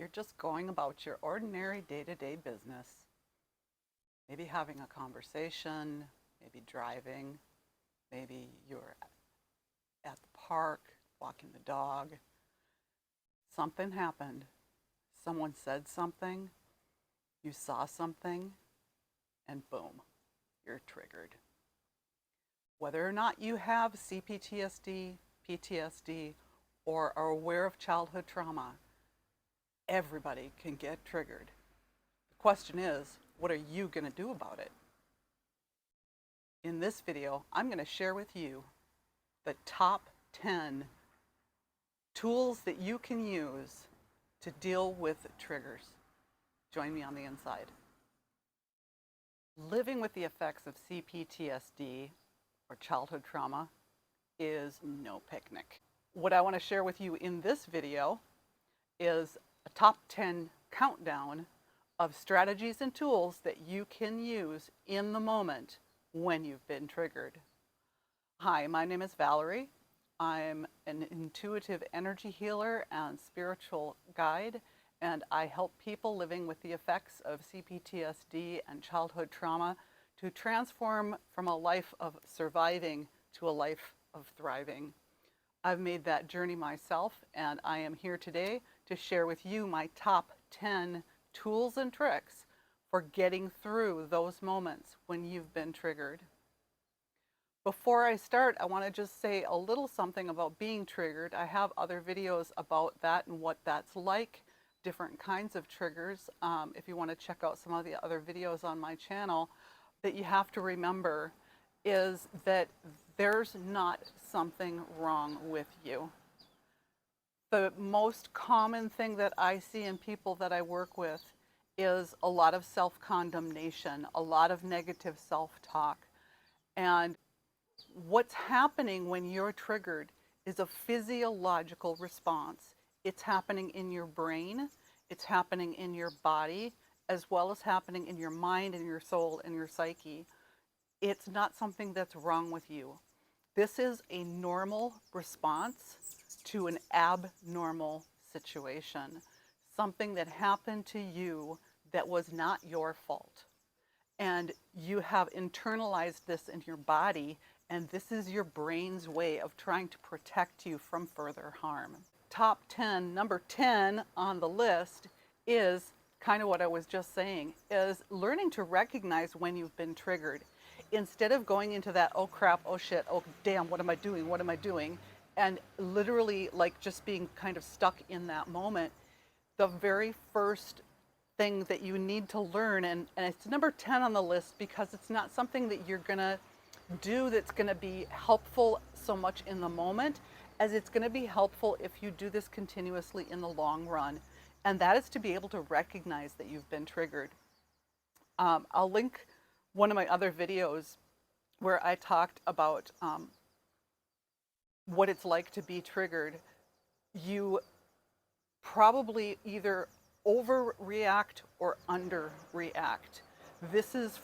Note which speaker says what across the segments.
Speaker 1: You're just going about your ordinary day-to-day business, maybe having a conversation, maybe driving, maybe you're at the park walking the dog. Something happened. Someone said something, you saw something, and boom, you're triggered. Whether or not you have CPTSD, PTSD, or are aware of childhood trauma, everybody can get triggered. The question is, what are you going to do about it? In this video, I'm going to share with you the top 10 tools that you can use to deal with triggers. Join me on the inside. Living with the effects of CPTSD, or childhood trauma, is no picnic. What I want to share with you in this video is a top 10 countdown of strategies and tools that you can use in the moment when you've been triggered. Hi, my name is Valerie. I'm an intuitive energy healer and spiritual guide, and I help people living with the effects of CPTSD and childhood trauma to transform from a life of surviving to a life of thriving. I've made that journey myself, and I am here today to share with you my top 10 tools and tricks for getting through those moments when you've been triggered. Before I start, I want to just say a little something about being triggered. I have other videos about that and what that's like, different kinds of triggers. If you want to check out some of the other videos on my channel, that you have to remember is that there's not something wrong with you. The most common thing that I see in people that I work with is a lot of self-condemnation, a lot of negative self-talk. And what's happening when you're triggered is a physiological response. It's happening in your brain, it's happening in your body, as well as happening in your mind and your soul and your psyche. It's not something that's wrong with you. This is a normal response to an abnormal situation, something that happened to you that was not your fault. And you have internalized this in your body, and this is your brain's way of trying to protect you from further harm. Top 10, number 10 on the list is kind of what I was just saying, is learning to recognize when you've been triggered. Instead of going into that, oh crap, oh shit, oh damn, what am I doing, what am I doing? And literally like just being kind of stuck in that moment, the very first thing that you need to learn, and it's number 10 on the list because it's not something that you're gonna do that's gonna be helpful so much in the moment as it's gonna be helpful if you do this continuously in the long run. And that is to be able to recognize that you've been triggered. I'll link one of my other videos where I talked about what it's like to be triggered. You probably either overreact or underreact. This is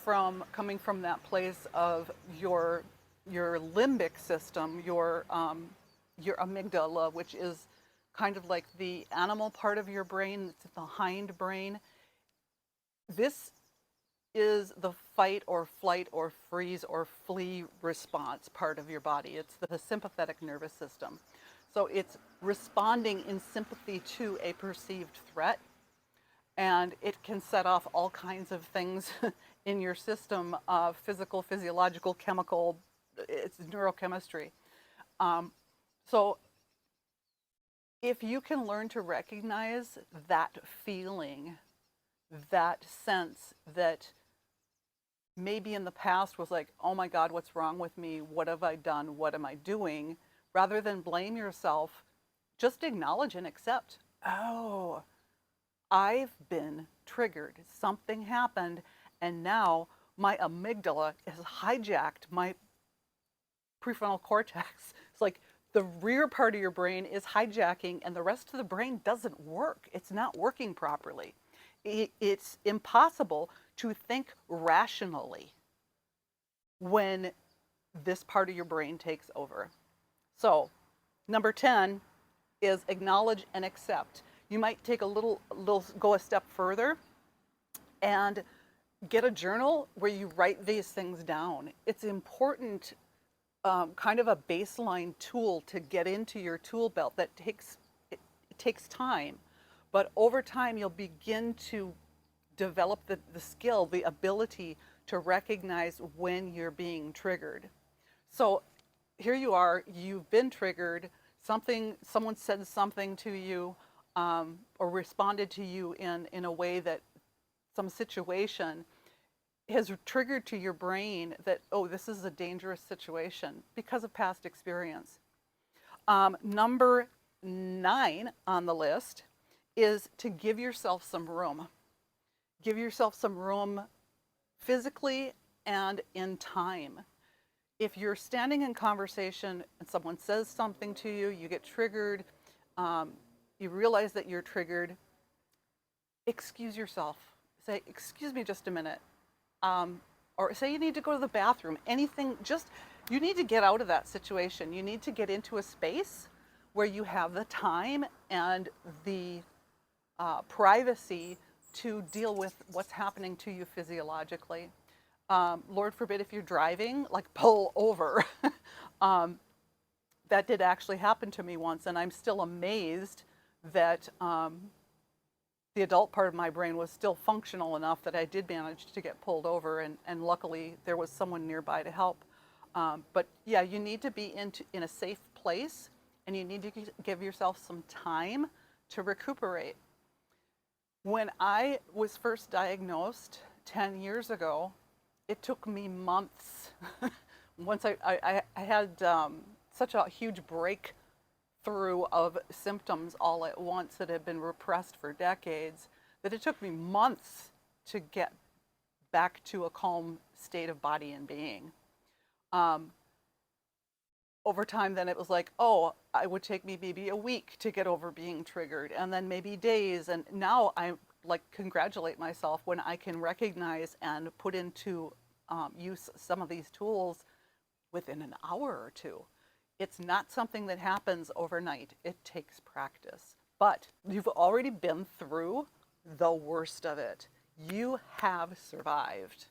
Speaker 1: coming from that place of your limbic system, your amygdala, which is kind of like the animal part of your brain. It's the hind brain. This is the fight or flight or freeze or flee response part of your body. It's the sympathetic nervous system. So it's responding in sympathy to a perceived threat, and it can set off all kinds of things in your system, physical, physiological, chemical, it's neurochemistry. So if you can learn to recognize that feeling, that sense that maybe in the past was like, oh my God, what's wrong with me? What have I done? What am I doing? Rather than blame yourself, just acknowledge and accept, oh, I've been triggered. Something happened, and now my amygdala has hijacked my prefrontal cortex. It's like the rear part of your brain is hijacking, and the rest of the brain doesn't work. It's not working properly. It's impossible to think rationally when this part of your brain takes over. So, number 10 is acknowledge and accept. You might take go a step further and get a journal where you write these things down. It's important, kind of a baseline tool to get into your tool belt that it takes time. But over time, you'll begin to develop the skill, the ability to recognize when you're being triggered. So here you are, you've been triggered, someone said something to you, or responded to you in a way that some situation has triggered to your brain that, oh, this is a dangerous situation because of past experience. Number 9 on the list is to give yourself some room. Give yourself some room physically and in time. If you're standing in conversation and someone says something to you, you get triggered, you realize that you're triggered, excuse yourself. Say, excuse me just a minute. Or say you need to go to the bathroom. Anything, you need to get out of that situation. You need to get into a space where you have the time and the privacy to deal with what's happening to you physiologically. Lord forbid if you're driving, like pull over. That did actually happen to me once, and I'm still amazed that the adult part of my brain was still functional enough that I did manage to get pulled over, and luckily there was someone nearby to help. But yeah, you need to be in a safe place, and you need to give yourself some time to recuperate. When I was first diagnosed 10 years ago, it took me months. Once I had such a huge breakthrough of symptoms all at once that had been repressed for decades, that it took me months to get back to a calm state of body and being. Over time, then it was like, oh, it would take me maybe a week to get over being triggered, and then maybe days. And now I congratulate myself when I can recognize and put into use some of these tools within an hour or two. It's not something that happens overnight. It takes practice. But you've already been through the worst of it. You have survived.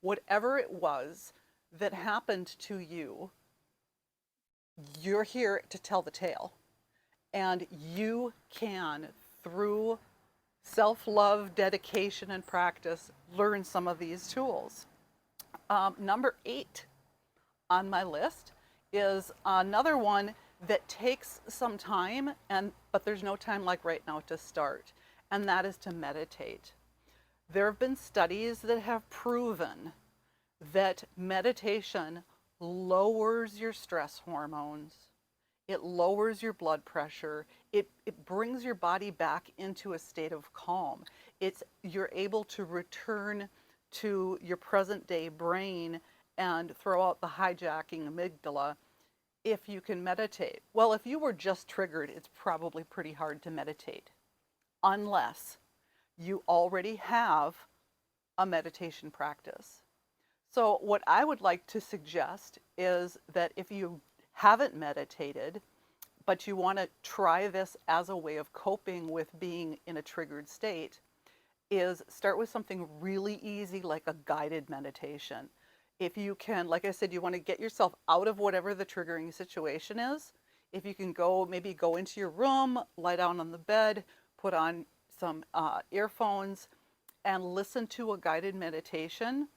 Speaker 1: Whatever it was that happened to you, you're here to tell the tale. And you can, through self-love, dedication, and practice, learn some of these tools. Number 8 on my list is another one that takes some time, but there's no time like right now to start, and that is to meditate. There have been studies that have proven that meditation lowers your stress hormones, it lowers your blood pressure, it brings your body back into a state of calm. You're able to return to your present day brain and throw out the hijacking amygdala if you can meditate. Well, if you were just triggered, it's probably pretty hard to meditate unless you already have a meditation practice. So what I would like to suggest is that if you haven't meditated, but you want to try this as a way of coping with being in a triggered state, is start with something really easy like a guided meditation. If you can, like I said, you want to get yourself out of whatever the triggering situation is. If you can maybe go into your room, lie down on the bed, put on some earphones, and listen to a guided meditation.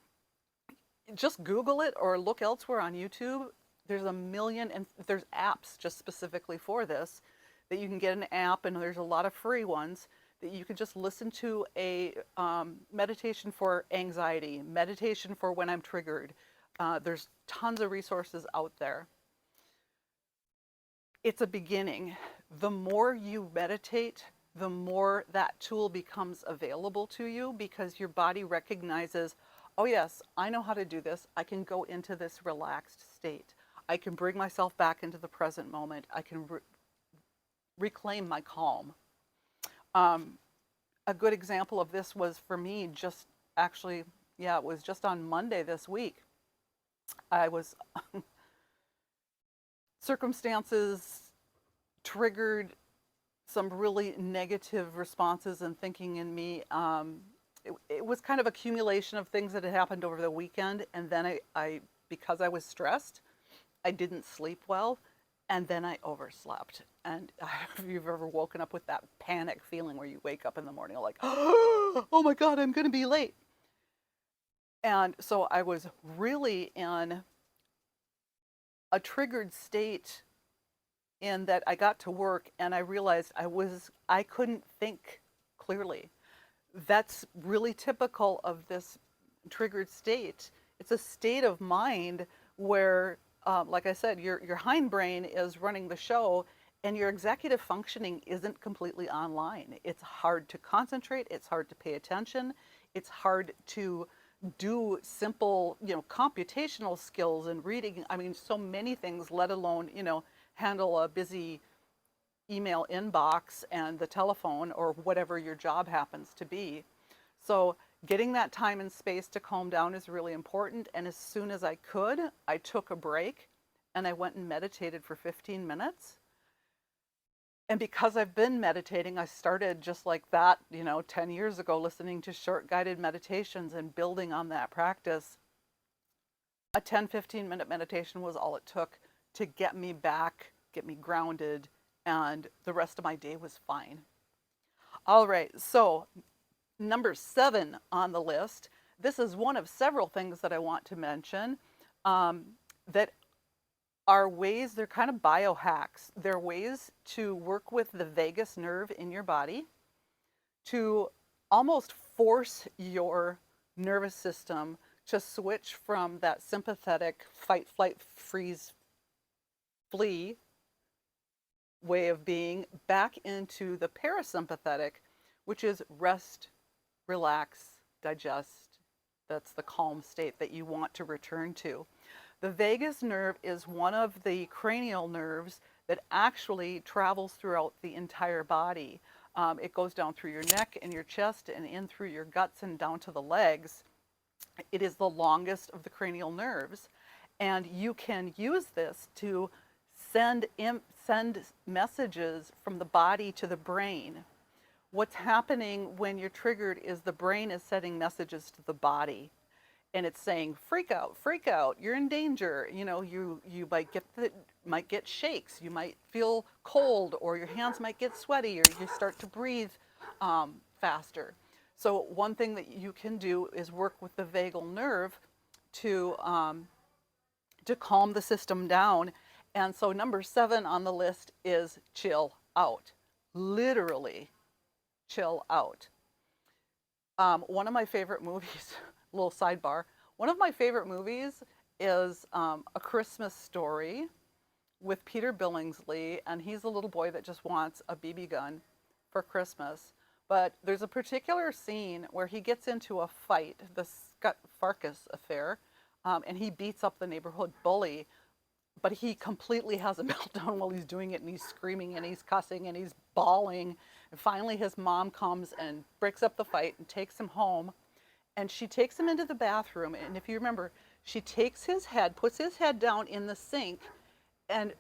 Speaker 1: Just Google it or look elsewhere on YouTube. There's a million, and there's apps just specifically for this, that you can get an app, and there's a lot of free ones that you can just listen to a meditation for anxiety, meditation for when I'm triggered. There's tons of resources out there. It's a beginning. The more you meditate, the more that tool becomes available to you, because your body recognizes, oh yes, I know how to do this. I can go into this relaxed state. I can bring myself back into the present moment. I can reclaim my calm. A good example of this was for me it was just on Monday this week. I was circumstances triggered some really negative responses and thinking in me. It was kind of accumulation of things that had happened over the weekend, and then because I was stressed, I didn't sleep well, and then I overslept. And if you've ever woken up with that panic feeling where you wake up in the morning like, oh my God, I'm going to be late. And so I was really in a triggered state in that I got to work and I realized I couldn't think clearly. That's really typical of this triggered state. It's a state of mind where, like I said, your hindbrain is running the show and your executive functioning isn't completely online. It's hard to concentrate. It's hard to pay attention. It's hard to do simple, computational skills and reading. I mean, so many things, let alone, handle a busy email inbox and the telephone or whatever your job happens to be. So getting that time and space to calm down is really important. And as soon as I could, I took a break and I went and meditated for 15 minutes. And because I've been meditating, I started just like that, 10 years ago, listening to short guided meditations and building on that practice. A 10-15 minute meditation was all it took to get me back, get me grounded, and the rest of my day was fine. All right, so number 7 on the list. This is one of several things that I want to mention that are ways, they're kind of biohacks. They're ways to work with the vagus nerve in your body to almost force your nervous system to switch from that sympathetic fight, flight, freeze, flee way of being back into the parasympathetic, which is rest, relax, digest. That's the calm state that you want to return to. The vagus nerve is one of the cranial nerves that actually travels throughout the entire body. It goes down through your neck and your chest and in through your guts and down to the legs. It is the longest of the cranial nerves. And you can use this to send messages from the body to the brain. What's happening when you're triggered is the brain is sending messages to the body. And it's saying, freak out, you're in danger. You might get shakes, you might feel cold, or your hands might get sweaty, or you start to breathe faster. So one thing that you can do is work with the vagal nerve to calm the system down. And so number 7 on the list is chill out. Literally, chill out. One of my favorite movies, little sidebar, one of my favorite movies is A Christmas Story with Peter Billingsley, and he's a little boy that just wants a BB gun for Christmas. But there's a particular scene where he gets into a fight, the Scott Farkas affair, and he beats up the neighborhood bully, but he completely has a meltdown while he's doing it, and he's screaming and he's cussing and he's bawling. And finally his mom comes and breaks up the fight and takes him home. And she takes him into the bathroom, and if you remember, she takes his head, puts his head down in the sink, and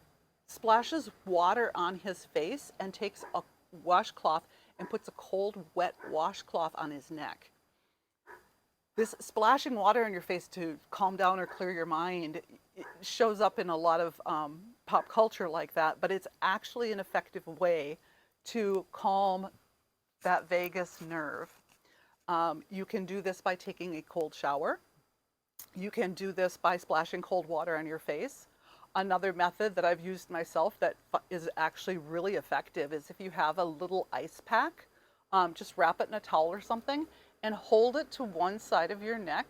Speaker 1: splashes water on his face, and takes a washcloth and puts a cold, wet washcloth on his neck. This splashing water on your face to calm down or clear your mind, it shows up in a lot of pop culture like that, but it's actually an effective way to calm that vagus nerve. You can do this by taking a cold shower. You can do this by splashing cold water on your face. Another method that I've used myself that is actually really effective is if you have a little ice pack, just wrap it in a towel or something and hold it to one side of your neck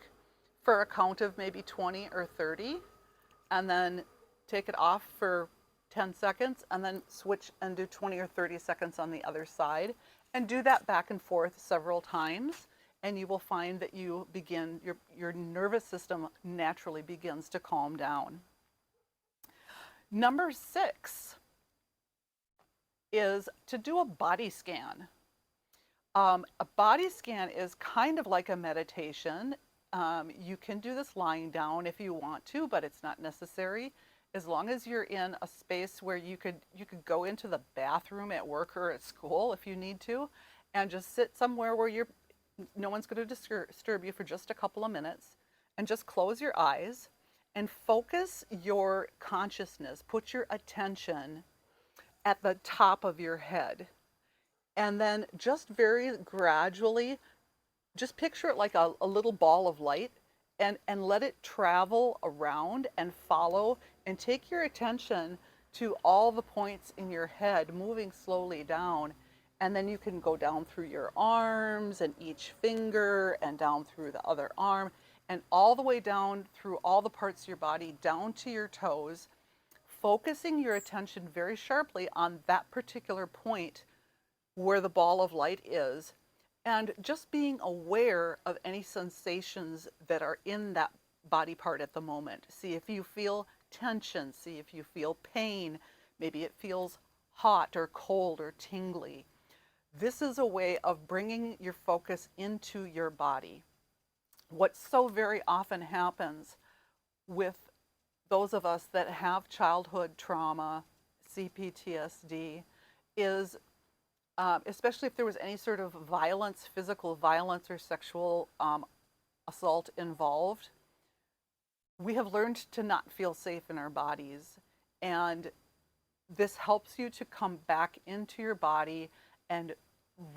Speaker 1: for a count of maybe 20 or 30, and then take it off for 10 seconds and then switch and do 20 or 30 seconds on the other side. And do that back and forth several times, and you will find that you begin, your nervous system naturally begins to calm down. Number 6 is to do a body scan. A body scan is kind of like a meditation. You can do this lying down if you want to, but it's not necessary. As long as you're in a space where you could go into the bathroom at work or at school if you need to, and just sit somewhere where no one's going to disturb you for just a couple of minutes, and just close your eyes and focus your consciousness. Put your attention at the top of your head. And then just very gradually, just picture it like a little ball of light, and let it travel around and follow, and take your attention to all the points in your head, moving slowly down. And then you can go down through your arms and each finger, and down through the other arm, and all the way down through all the parts of your body, down to your toes, focusing your attention very sharply on that particular point where the ball of light is, and just being aware of any sensations that are in that body part at the moment. See if you feel tension, see if you feel pain, maybe it feels hot or cold or tingly. This is a way of bringing your focus into your body. What so very often happens with those of us that have childhood trauma, CPTSD, is especially if there was any sort of violence, physical violence or sexual assault involved, we have learned to not feel safe in our bodies. And this helps you to come back into your body and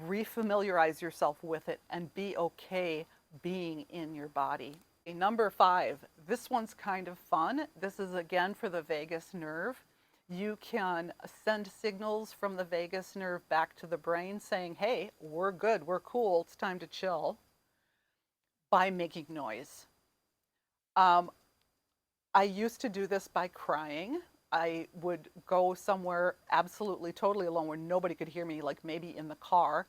Speaker 1: refamiliarize yourself with it and be okay being in your body. Number 5, this one's kind of fun. This is again for the vagus nerve. You can send signals from the vagus nerve back to the brain saying, hey, we're good, we're cool, it's time to chill, by making noise. I used to do this by crying. I would go somewhere absolutely, totally alone where nobody could hear me, like maybe in the car,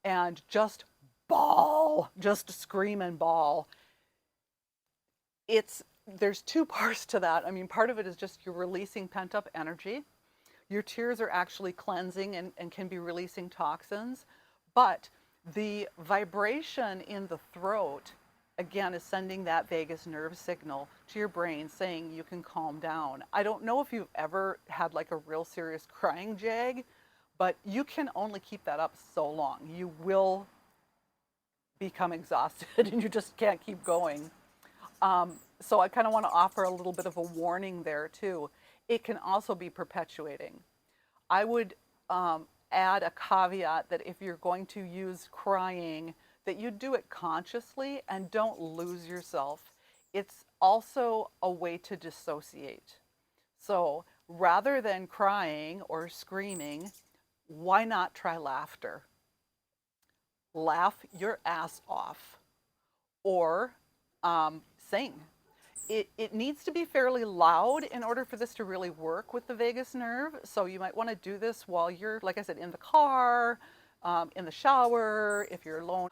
Speaker 1: and just bawl, just scream and bawl. There's 2 parts to that. I mean, part of it is just you're releasing pent-up energy. Your tears are actually cleansing and can be releasing toxins. But the vibration in the throat, again, is sending that vagus nerve signal to your brain saying you can calm down. I don't know if you've ever had like a real serious crying jag, but you can only keep that up so long. You will become exhausted and you just can't keep going. So I kind of want to offer a little bit of a warning there too. It can also be perpetuating. I would add a caveat that if you're going to use crying, that you do it consciously and don't lose yourself. It's also a way to dissociate. So rather than crying or screaming, why not try laughter? Laugh your ass off, or sing. It needs to be fairly loud in order for this to really work with the vagus nerve. So you might want to do this while you're, like I said, in the car, in the shower, if you're alone.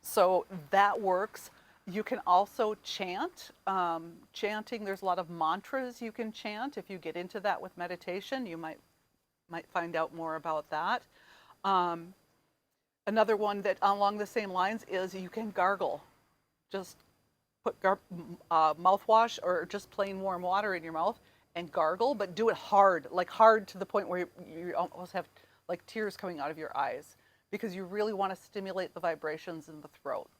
Speaker 1: So that works. You can also chant. Chanting, there's a lot of mantras you can chant. If you get into that with meditation, you might find out more about that. Another one that along the same lines is you can gargle. Just put mouthwash or just plain warm water in your mouth and gargle, but do it hard, like hard to the point where you almost have like tears coming out of your eyes, because you really want to stimulate the vibrations in the throat.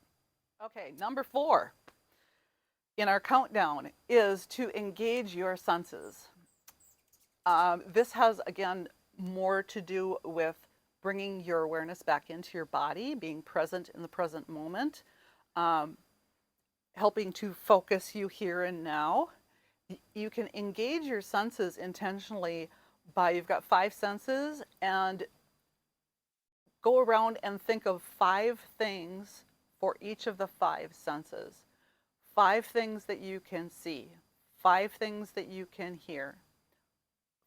Speaker 1: Okay, number 4 in our countdown is to engage your senses. This has, again, more to do with bringing your awareness back into your body, being present in the present moment, helping to focus you here and now. You can engage your senses intentionally by, you've got 5 senses, and go around and think of 5 things for each of the 5 senses. 5 things that you can see, 5 things that you can hear,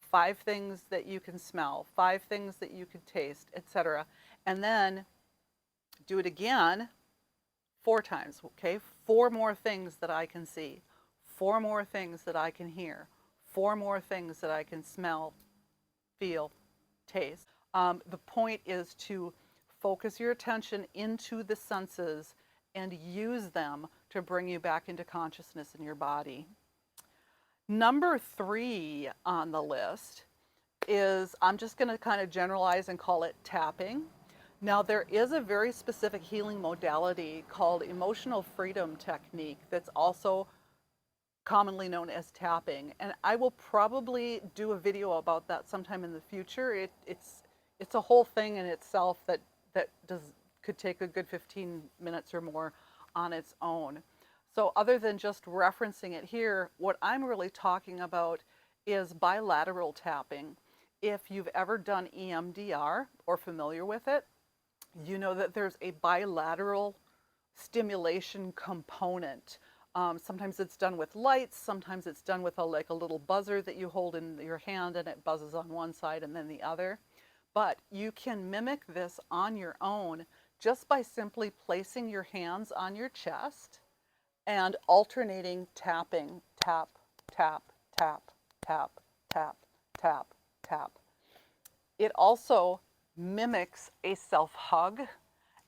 Speaker 1: 5 things that you can smell, 5 things that you can taste, etc. And then do it again 4 times, okay? 4 more things that I can see, 4 more things that I can hear, 4 more things that I can smell, feel, taste. The point is to focus your attention into the senses and use them to bring you back into consciousness in your body. Number 3 on the list is, I'm just going to kind of generalize and call it tapping. Now, there is a very specific healing modality called emotional freedom technique that's also commonly known as tapping, and I will probably do a video about that sometime in the future. It's a whole thing in itself that could take a good 15 minutes or more on its own. So other than just referencing it here, what I'm really talking about is bilateral tapping. If you've ever done EMDR or familiar with it, you know that there's a bilateral stimulation component. Sometimes it's done with lights, sometimes it's done with like a little buzzer that you hold in your hand and it buzzes on one side and then the other. But you can mimic this on your own just by simply placing your hands on your chest and alternating tapping, tap, tap, tap, tap, tap, tap, tap. It also mimics a self-hug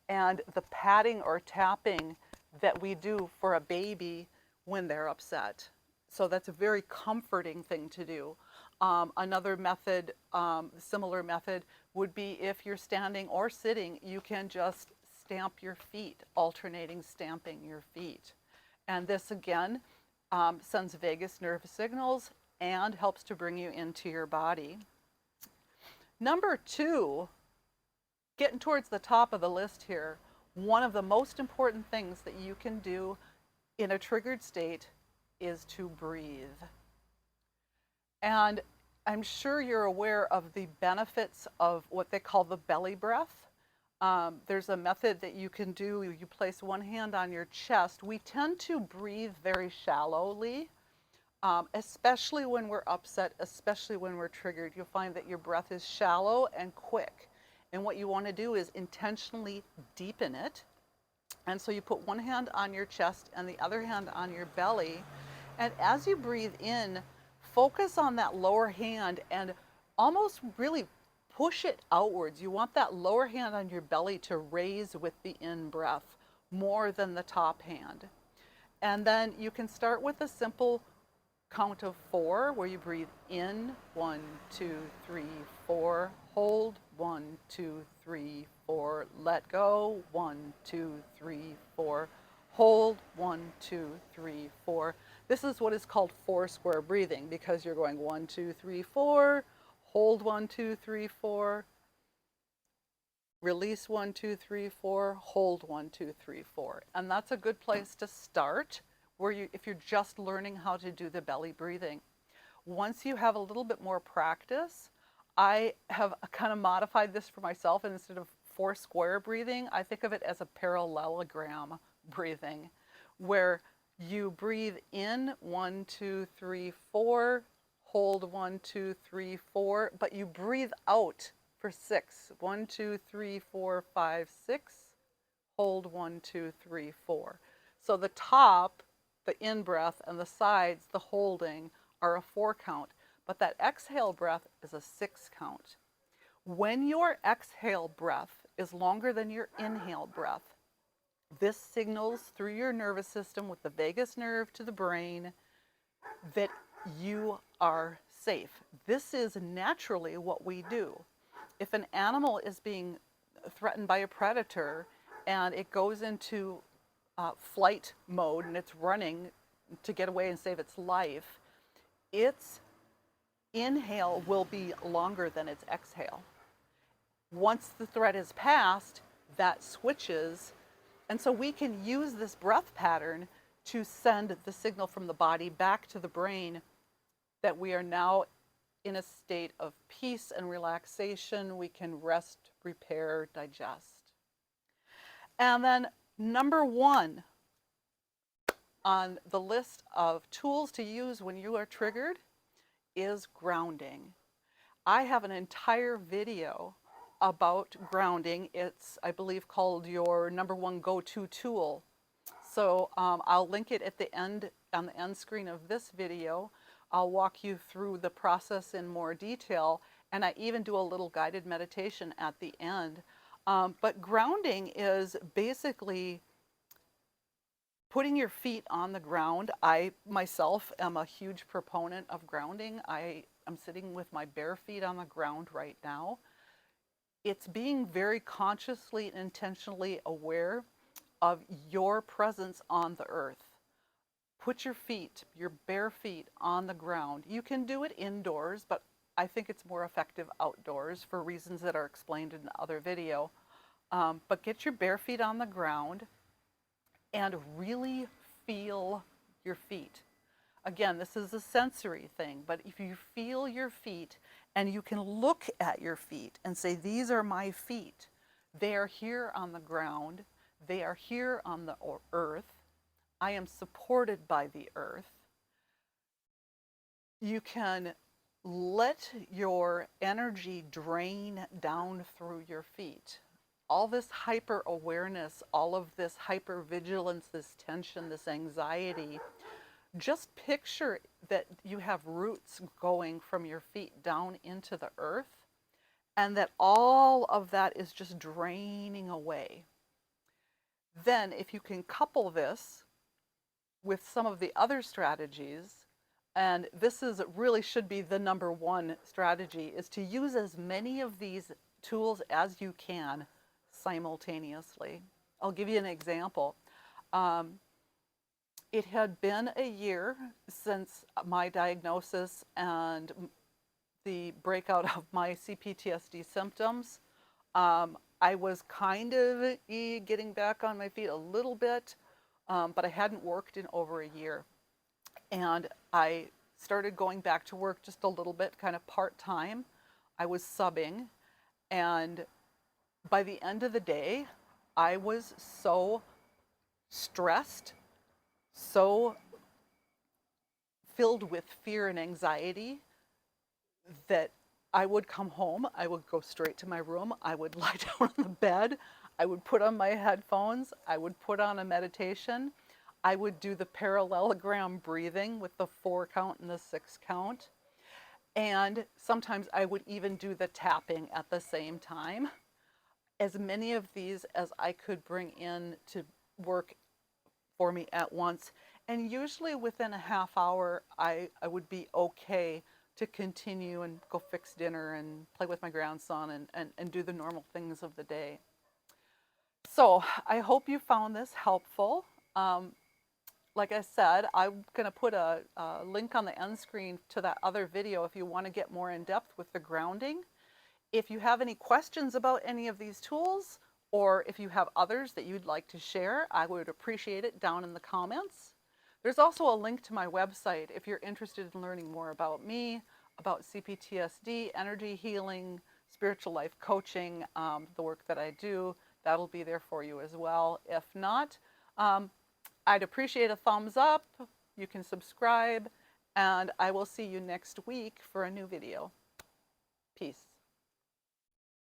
Speaker 1: and the patting or tapping that we do for a baby when they're upset. So that's a very comforting thing to do. Another method, similar method, would be if you're standing or sitting, you can just stamp your feet, alternating stamping your feet. And this again sends vagus nerve signals and helps to bring you into your body. Number 2, getting towards the top of the list here, one of the most important things that you can do in a triggered state is to breathe. And I'm sure you're aware of the benefits of what they call the belly breath. There's a method that you can do. You place one hand on your chest. We tend to breathe very shallowly, especially when we're upset, especially when we're triggered. You'll find that your breath is shallow and quick. And what you want to do is intentionally deepen it. And so you put one hand on your chest and the other hand on your belly. And as you breathe in, focus on that lower hand and almost really push it outwards. You want that lower hand on your belly to raise with the in-breath more than the top hand. And then you can start with a simple count of 4 where you breathe in, 1, 2, 3, 4, hold, 1, 2, 3, 4, let go, 1, 2, 3, 4, hold, 1, 2, 3, 4. This is what is called 4 square breathing because you're going 1, 2, 3, 4, hold 1, 2, 3, 4, release 1, 2, 3, 4, hold 1, 2, 3, 4. And that's a good place to start where if you're just learning how to do the belly breathing. Once you have a little bit more practice, I have kind of modified this for myself, and instead of 4 square breathing, I think of it as a parallelogram breathing, where you breathe in 1, 2, 3, 4, hold 1, 2, 3, 4, but you breathe out for 6. 1, 2, 3, 4, 5, 6, hold 1, 2, 3, 4. So the top, the in-breath, and the sides, the holding, are a 4 count, but that exhale breath is a 6 count. When your exhale breath is longer than your inhale breath, this signals through your nervous system with the vagus nerve to the brain that you are safe. This is naturally what we do. If an animal is being threatened by a predator and it goes into flight mode and it's running to get away and save its life, its inhale will be longer than its exhale. Once the threat is passed, that switches, and so we can use this breath pattern to send the signal from the body back to the brain that we are now in a state of peace and relaxation. We can rest, repair, digest. And then number 1 on the list of tools to use when you are triggered is grounding. I have an entire video about grounding. It's, I believe, called your number 1 go-to tool. So I'll link it at the end, on the end screen of this video. I'll walk you through the process in more detail, and I even do a little guided meditation at the end. But grounding is basically Putting your feet on the ground. I myself am a huge proponent of grounding. I am sitting with my bare feet on the ground right now. It's being very consciously and intentionally aware of your presence on the earth. Put your feet, your bare feet, on the ground. You can do it indoors, but I think it's more effective outdoors for reasons that are explained in the other video. But get your bare feet on the ground and really feel your feet. Again, this is a sensory thing, but if you feel your feet and you can look at your feet and say, these are my feet. They are here on the ground. They are here on the earth. I am supported by the earth. You can let your energy drain down through your feet. All this hyper awareness, all of this hyper vigilance, this tension, this anxiety, just picture that you have roots going from your feet down into the earth, and that all of that is just draining away. Then, if you can couple this with some of the other strategies, and this is really should be the number one strategy, is to use as many of these tools as you can simultaneously. I'll give you an example. It had been a year since my diagnosis and the breakout of my CPTSD symptoms. I was kind of getting back on my feet a little bit, but I hadn't worked in over a year. And I started going back to work just a little bit, kind of part-time. I was subbing, and by the end of the day, I was so stressed, so filled with fear and anxiety that I would come home, I would go straight to my room, I would lie down on the bed, I would put on my headphones, I would put on a meditation, I would do the parallelogram breathing with the 4 count and the 6 count, and sometimes I would even do the tapping at the same time. As many of these as I could bring in to work for me at once, and usually within a half hour I would be okay to continue and go fix dinner and play with my grandson and do the normal things of the day. So I hope you found this helpful. Like I said, I'm going to put a link on the end screen to that other video if you want to get more in depth with the grounding. If you have any questions about any of these tools, or if you have others that you'd like to share, I would appreciate it down in the comments. There's also a link to my website if you're interested in learning more about me, about CPTSD, energy healing, spiritual life coaching, the work that I do. That'll be there for you as well. If not, I'd appreciate a thumbs up. You can subscribe, and I will see you next week for a new video. Peace.